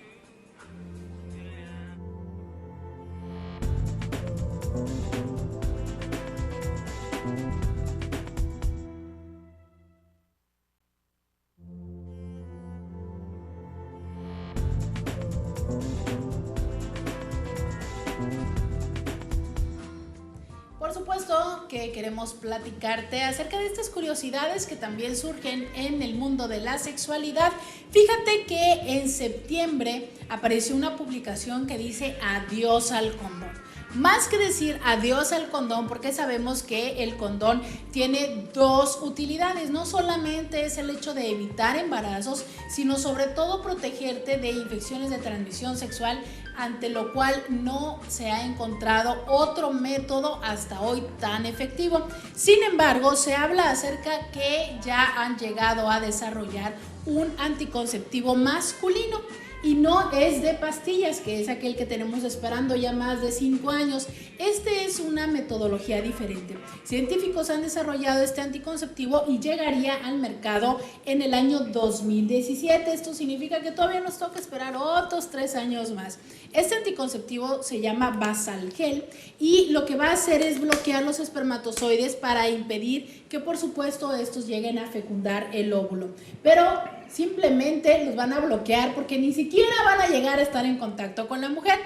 Por supuesto que queremos platicarte acerca de estas curiosidades que también surgen en el mundo de la sexualidad. Fíjate que en septiembre apareció una publicación que dice adiós al condón. Más que decir adiós al condón, porque sabemos que el condón tiene dos utilidades. No solamente es el hecho de evitar embarazos, sino sobre todo protegerte de infecciones de transmisión sexual, ante lo cual no se ha encontrado otro método hasta hoy tan efectivo. Sin embargo, se habla acerca que ya han llegado a desarrollar un anticonceptivo masculino. Y no es de pastillas, que es aquel que tenemos esperando ya más de 5 años. Este es una metodología diferente. Científicos han desarrollado este anticonceptivo y llegaría al mercado en el año 2017. Esto significa que todavía nos toca esperar otros 3 años más. Este anticonceptivo se llama Basalgel y lo que va a hacer es bloquear los espermatozoides para impedir que, por supuesto, estos lleguen a fecundar el óvulo. Pero simplemente los van a bloquear porque ni siquiera van a llegar a estar en contacto con la mujer.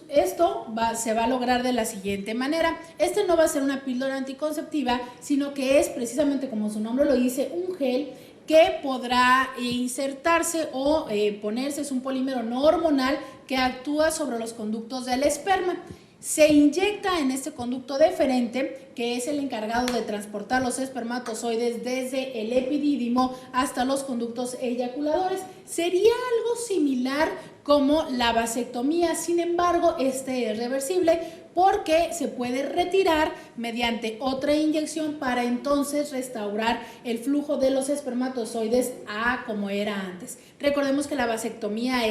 Esto se va a lograr de la siguiente manera. Este no va a ser una píldora anticonceptiva, sino que es precisamente, como su nombre lo dice, un gel que podrá insertarse o ponerse. Es un polímero no hormonal que actúa sobre los conductos del esperma. Se inyecta en este conducto deferente, que es el encargado de transportar los espermatozoides desde el epidídimo hasta los conductos eyaculadores. Sería algo similar como la vasectomía, sin embargo, este es reversible porque se puede retirar mediante otra inyección para entonces restaurar el flujo de los espermatozoides a como era antes. Recordemos que la vasectomía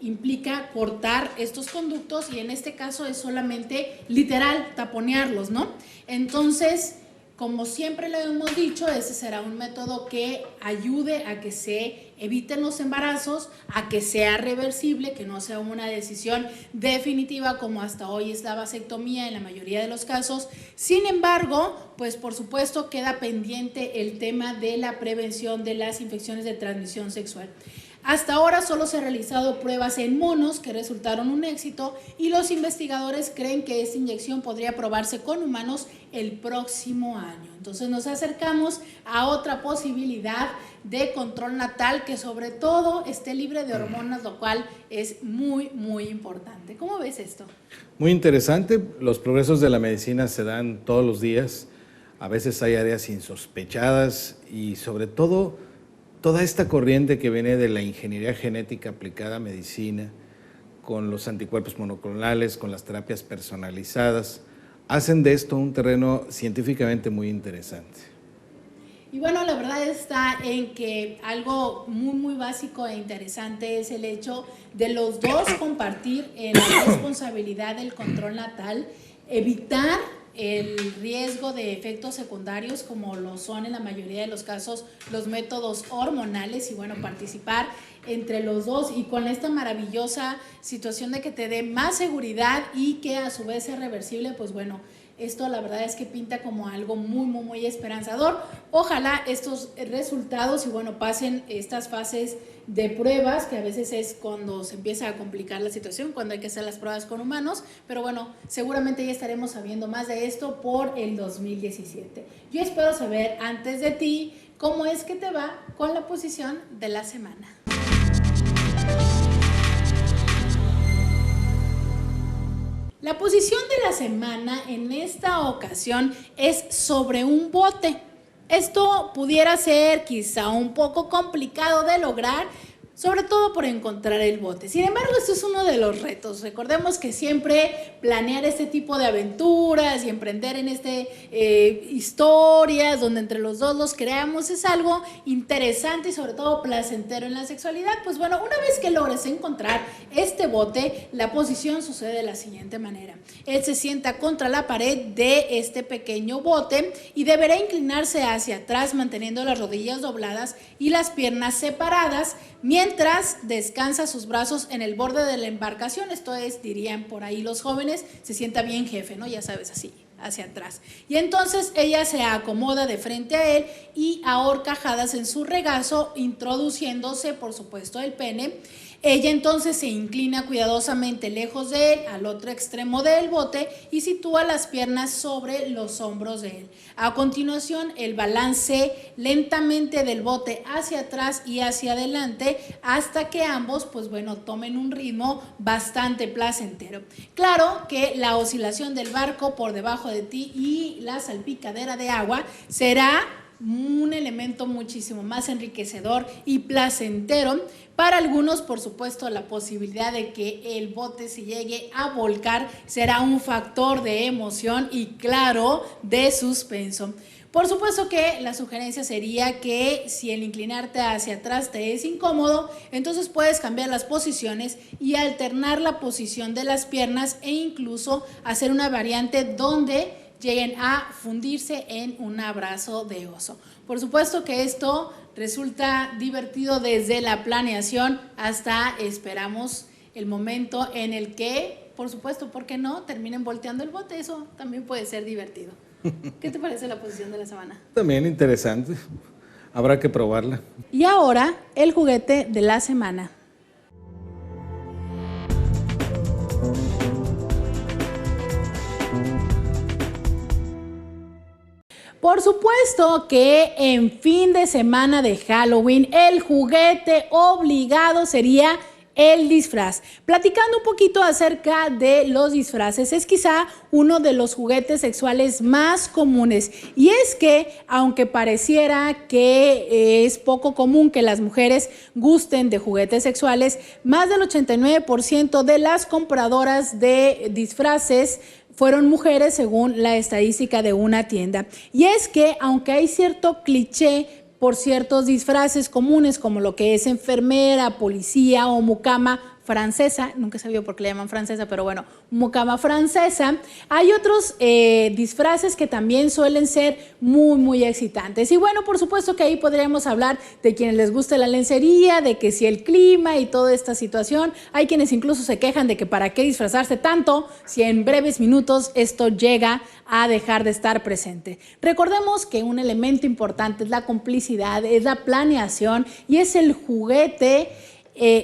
implica cortar estos conductos y en este caso es solamente literal taponearlos, ¿no? Entonces, como siempre lo hemos dicho, ese será un método que ayude a que se eviten los embarazos, a que sea reversible, que no sea una decisión definitiva como hasta hoy es la vasectomía en la mayoría de los casos. Sin embargo, pues por supuesto queda pendiente el tema de la prevención de las infecciones de transmisión sexual. Hasta ahora solo se han realizado pruebas en monos que resultaron un éxito y los investigadores creen que esta inyección podría probarse con humanos el próximo año. Entonces nos acercamos a otra posibilidad de control natal que sobre todo esté libre de hormonas, lo cual es muy, muy importante. ¿Cómo ves esto? Muy interesante. Los progresos de la medicina se dan todos los días. A veces hay áreas insospechadas y sobre todo toda esta corriente que viene de la ingeniería genética aplicada a medicina, con los anticuerpos monoclonales, con las terapias personalizadas, hacen de esto un terreno científicamente muy interesante. Y bueno, la verdad está en que algo muy básico e interesante es el hecho de los dos compartir la responsabilidad del control natal, evitar el riesgo de efectos secundarios como lo son en la mayoría de los casos los métodos hormonales y bueno, participar entre los dos y con esta maravillosa situación de que te dé más seguridad y que a su vez es reversible, pues bueno, esto la verdad es que pinta como algo muy esperanzador. Ojalá estos resultados y bueno, pasen estas fases de pruebas, que a veces es cuando se empieza a complicar la situación, cuando hay que hacer las pruebas con humanos, pero bueno, seguramente ya estaremos sabiendo más de esto por el 2017. Yo espero saber antes de ti cómo es que te va con la posición de la semana. La posición de la semana en esta ocasión es sobre un bote. Esto pudiera ser quizá un poco complicado de lograr, sobre todo por encontrar el bote. Sin embargo, esto es uno de los retos. Recordemos que siempre planear este tipo de aventuras y emprender en historias donde entre los dos los creamos es algo interesante y sobre todo placentero en la sexualidad. Pues bueno, una vez que logres encontrar este bote, la posición sucede de la siguiente manera. Él se sienta contra la pared de este pequeño bote y deberá inclinarse hacia atrás manteniendo las rodillas dobladas y las piernas separadas, mientras descansa sus brazos en el borde de la embarcación. Esto es, dirían por ahí los jóvenes, se sienta bien jefe, ¿no? Ya sabes, así, hacia atrás. Y entonces ella se acomoda de frente a él y a horcajadas en su regazo, introduciéndose, por supuesto, el pene. Ella entonces se inclina cuidadosamente lejos de él, al otro extremo del bote, y sitúa las piernas sobre los hombros de él. A continuación, el balance lentamente del bote hacia atrás y hacia adelante hasta que ambos, pues bueno, tomen un ritmo bastante placentero. Claro que la oscilación del barco por debajo de ti y la salpicadera de agua será un elemento muchísimo más enriquecedor y placentero. Para algunos, por supuesto, la posibilidad de que el bote se llegue a volcar será un factor de emoción y, claro, de suspenso. Por supuesto que la sugerencia sería que si el inclinarte hacia atrás te es incómodo, entonces puedes cambiar las posiciones y alternar la posición de las piernas e incluso hacer una variante donde lleguen a fundirse en un abrazo de oso. Por supuesto que esto resulta divertido desde la planeación hasta esperamos el momento en el que, por supuesto, ¿por qué no?, terminen volteando el bote. Eso también puede ser divertido. ¿Qué te parece la posición de la semana? También interesante. Habrá que probarla. Y ahora, el juguete de la semana. Por supuesto que en fin de semana de Halloween, el juguete obligado sería el disfraz. Platicando un poquito acerca de los disfraces, es quizá uno de los juguetes sexuales más comunes. Y es que, aunque pareciera que es poco común que las mujeres gusten de juguetes sexuales, más del 89% de las compradoras de disfraces fueron mujeres según la estadística de una tienda. Y es que, aunque hay cierto cliché por ciertos disfraces comunes como lo que es enfermera, policía o mucama francesa, nunca he sabido por qué le llaman francesa, pero bueno, mucama francesa, hay otros disfraces que también suelen ser muy excitantes. Y bueno, por supuesto que ahí podríamos hablar de quienes les gusta la lencería, de que si el clima y toda esta situación, hay quienes incluso se quejan de que para qué disfrazarse tanto si en breves minutos esto llega a dejar de estar presente. Recordemos que un elemento importante es la complicidad, es la planeación y es el juguete.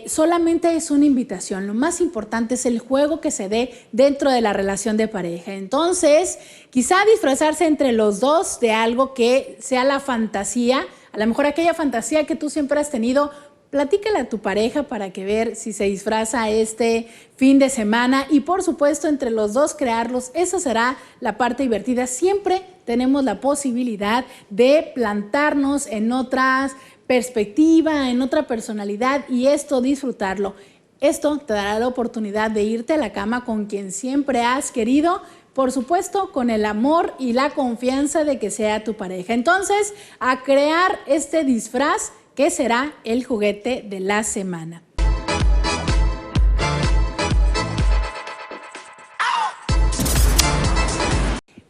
Solamente es una invitación. Lo más importante es el juego que se dé dentro de la relación de pareja. Entonces, quizá disfrazarse entre los dos de algo que sea la fantasía, a lo mejor aquella fantasía que tú siempre has tenido. Platícale a tu pareja para que ver si se disfraza este fin de semana y por supuesto entre los dos crearlos. Esa será la parte divertida. Siempre tenemos la posibilidad de plantarnos en otras perspectiva, en otra personalidad y esto disfrutarlo. Esto te dará la oportunidad de irte a la cama con quien siempre has querido, por supuesto, con el amor y la confianza de que sea tu pareja. Entonces, a crear este disfraz que será el juguete de la semana.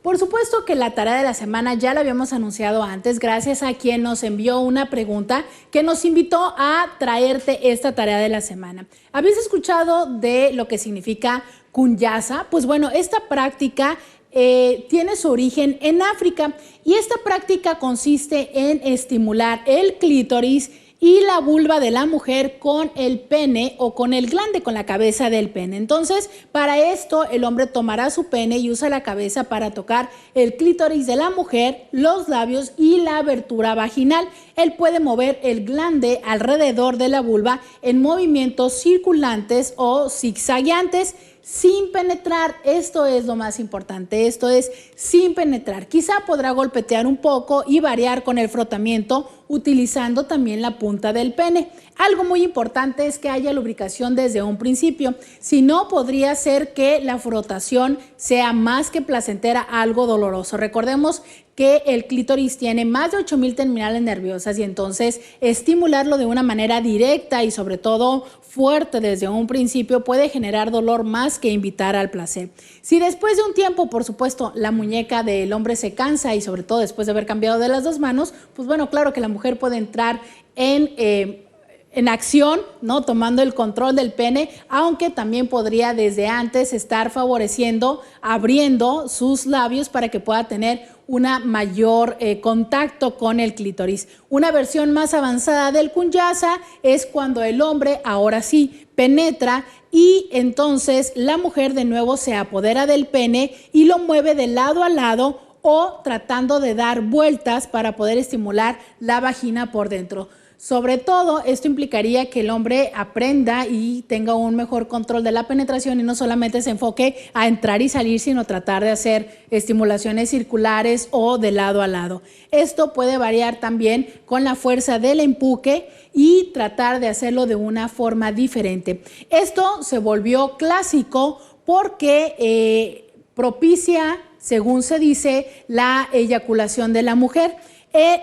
Por supuesto que la tarea de la semana ya la habíamos anunciado antes, gracias a quien nos envió una pregunta que nos invitó a traerte esta tarea de la semana. ¿Habéis escuchado de lo que significa kunyasa? Pues bueno, esta práctica tiene su origen en África y esta práctica consiste en estimular el clítoris y la vulva de la mujer con el pene o con el glande, con la cabeza del pene. Entonces, para esto, el hombre tomará su pene y usa la cabeza para tocar el clítoris de la mujer, los labios y la abertura vaginal. Él puede mover el glande alrededor de la vulva en movimientos circulantes o zigzagueantes, sin penetrar. Esto es lo más importante, esto es sin penetrar. Quizá podrá golpetear un poco y variar con el frotamiento utilizando también la punta del pene. Algo muy importante es que haya lubricación desde un principio, si no podría ser que la frotación sea más que placentera, algo doloroso. Recordemos que el clítoris tiene más de 8,000 terminales nerviosas y entonces estimularlo de una manera directa y sobre todo fuerte desde un principio puede generar dolor más que invitar al placer. Si después de un tiempo, por supuesto, la muñeca del hombre se cansa y sobre todo después de haber cambiado de las dos manos, pues bueno, claro que la mujer puede entrar en acción, ¿no? Tomando el control del pene, aunque también podría desde antes estar favoreciendo, abriendo sus labios para que pueda tener una mayor contacto con el clítoris. Una versión más avanzada del kunyasa es cuando el hombre, ahora sí, penetra y entonces la mujer de nuevo se apodera del pene y lo mueve de lado a lado o tratando de dar vueltas para poder estimular la vagina por dentro. Sobre todo, esto implicaría que el hombre aprenda y tenga un mejor control de la penetración y no solamente se enfoque a entrar y salir, sino tratar de hacer estimulaciones circulares o de lado a lado. Esto puede variar también con la fuerza del empuje y tratar de hacerlo de una forma diferente. Esto se volvió clásico porque propicia, según se dice, la eyaculación de la mujer.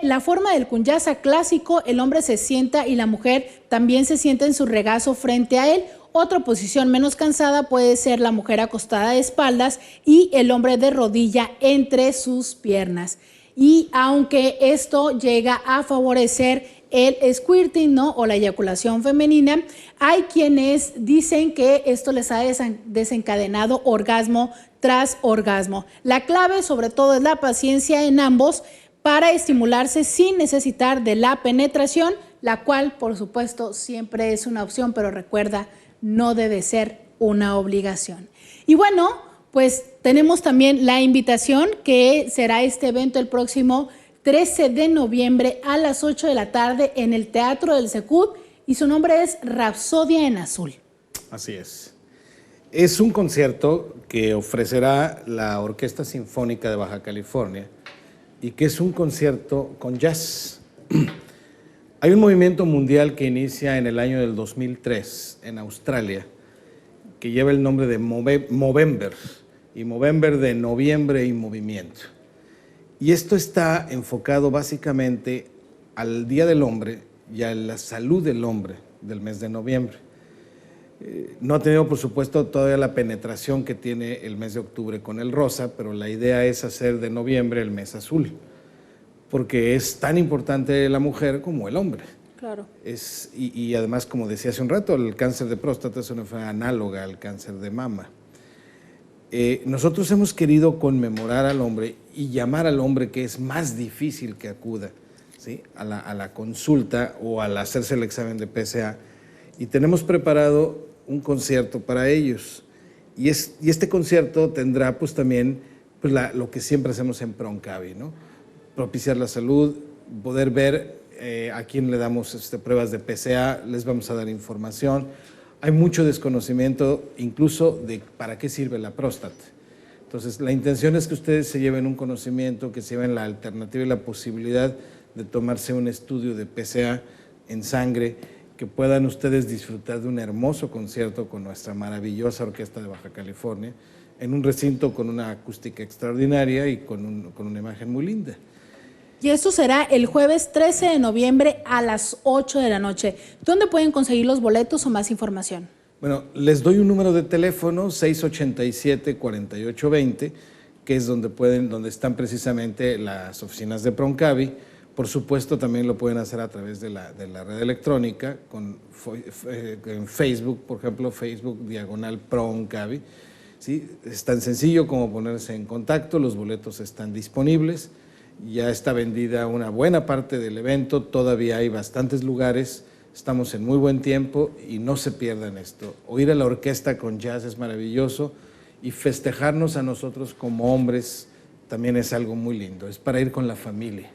La forma del kunyasa clásico, el hombre se sienta y la mujer también se sienta en su regazo frente a él. Otra posición menos cansada puede ser la mujer acostada de espaldas y el hombre de rodilla entre sus piernas. Y aunque esto llega a favorecer el squirting, ¿no? O la eyaculación femenina, hay quienes dicen que esto les ha desencadenado orgasmo tras orgasmo. La clave sobre todo es la paciencia en ambos para estimularse sin necesitar de la penetración, la cual, por supuesto, siempre es una opción, pero recuerda, no debe ser una obligación. Y bueno, pues tenemos también la invitación que será este evento el próximo 13 de noviembre a las 8 de la tarde en el Teatro del Secud y su nombre es Rapsodia en Azul. Así es. Es un concierto que ofrecerá la Orquesta Sinfónica de Baja California y que es un concierto con jazz. Hay un movimiento mundial que inicia en el año del 2003 en Australia, que lleva el nombre de Movember, y Movember de noviembre y movimiento. Y esto está enfocado básicamente al Día del Hombre y a la salud del hombre del mes de noviembre. No ha tenido, por supuesto, todavía la penetración que tiene el mes de octubre con el rosa, pero la idea es hacer de noviembre el mes azul, porque es tan importante la mujer como el hombre. Claro. Y además, como decía hace un rato, el cáncer de próstata es una enfermedad análoga al cáncer de mama. Nosotros hemos querido conmemorar al hombre y llamar al hombre que es más difícil que acuda, ¿sí? a la consulta o al hacerse el examen de PSA, y tenemos preparado un concierto para ellos. Y este concierto tendrá pues también pues, lo que siempre hacemos en Proncavi, ¿no? Propiciar la salud, poder ver a quién le damos pruebas de PSA, les vamos a dar información. Hay mucho desconocimiento incluso de para qué sirve la próstata. Entonces, la intención es que ustedes se lleven un conocimiento, que se lleven la alternativa y la posibilidad de tomarse un estudio de PSA en sangre, que puedan ustedes disfrutar de un hermoso concierto con nuestra maravillosa Orquesta de Baja California, en un recinto con una acústica extraordinaria y con una imagen muy linda. Y eso será el jueves 13 de noviembre a las 8 de la noche. ¿Dónde pueden conseguir los boletos o más información? Bueno, les doy un número de teléfono, 687-4820, que es donde están precisamente las oficinas de Proncavi. Por supuesto, también lo pueden hacer a través de la red electrónica, en Facebook, por ejemplo, Facebook/Proncavi. ¿Sí? Es tan sencillo como ponerse en contacto, los boletos están disponibles, ya está vendida una buena parte del evento, todavía hay bastantes lugares, estamos en muy buen tiempo y no se pierdan esto. Oír a la orquesta con jazz es maravilloso y festejarnos a nosotros como hombres también es algo muy lindo, es para ir con la familia.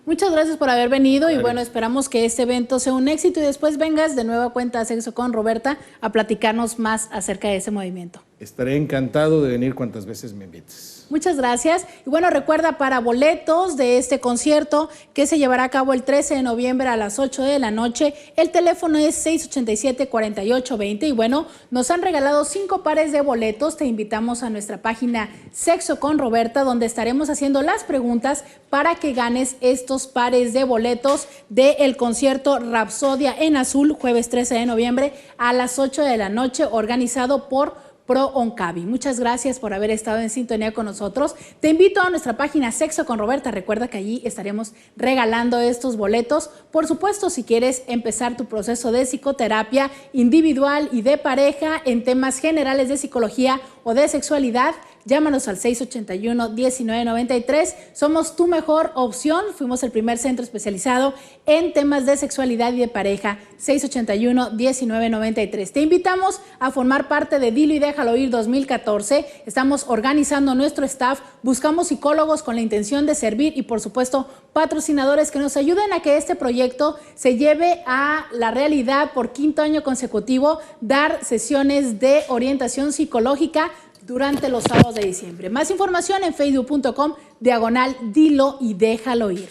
Muchas gracias por haber venido y bueno, esperamos que este evento sea un éxito y después vengas de nueva cuenta a Sexo con Roberta a platicarnos más acerca de ese movimiento. Estaré encantado de venir cuantas veces me invites. Muchas gracias. Y bueno, recuerda para boletos de este concierto que se llevará a cabo el 13 de noviembre a las 8 de la noche, el teléfono es 687-4820 y bueno, nos han regalado 5 pares de boletos. Te invitamos a nuestra página Sexo con Roberta, donde estaremos haciendo las preguntas para que ganes estos pares de boletos del concierto Rapsodia en Azul, jueves 13 de noviembre a las 8 de la noche, organizado por Proncavi. Muchas gracias por haber estado en sintonía con nosotros. Te invito a nuestra página Sexo con Roberta. Recuerda que allí estaremos regalando estos boletos. Por supuesto, si quieres empezar tu proceso de psicoterapia individual y de pareja en temas generales de psicología o de sexualidad, llámanos al 681-1993. Somos tu mejor opción. Fuimos el primer centro especializado en temas de sexualidad y de pareja. 681-1993. Te invitamos a formar parte de Dilo y Déjalo Ir 2014. Estamos organizando nuestro staff. Buscamos psicólogos con la intención de servir y, por supuesto, patrocinadores que nos ayuden a que este proyecto se lleve a la realidad por 5º año consecutivo, dar sesiones de orientación psicológica durante los sábados de diciembre. Más información en facebook.com/Dilo y Déjalo Ir.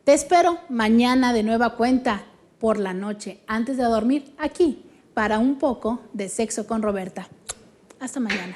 Te espero mañana de nueva cuenta por la noche, antes de dormir, aquí, para un poco de Sexo con Roberta. Hasta mañana.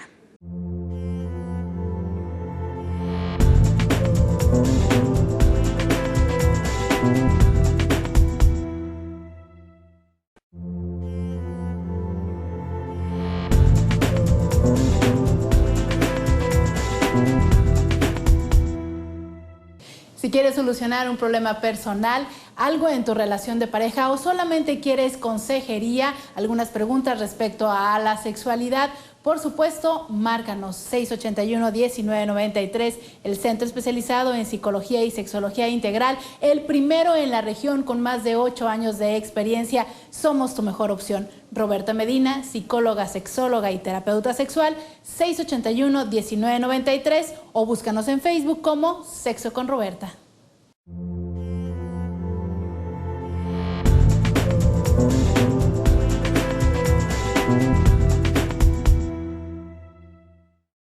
Si quieres solucionar un problema personal, algo en tu relación de pareja o solamente quieres consejería, algunas preguntas respecto a la sexualidad, por supuesto, márcanos 681-1993, el centro especializado en psicología y sexología integral, el primero en la región con más de 8 años de experiencia. Somos tu mejor opción. Roberta Medina, psicóloga, sexóloga y terapeuta sexual, 681-1993 o búscanos en Facebook como Sexo con Roberta.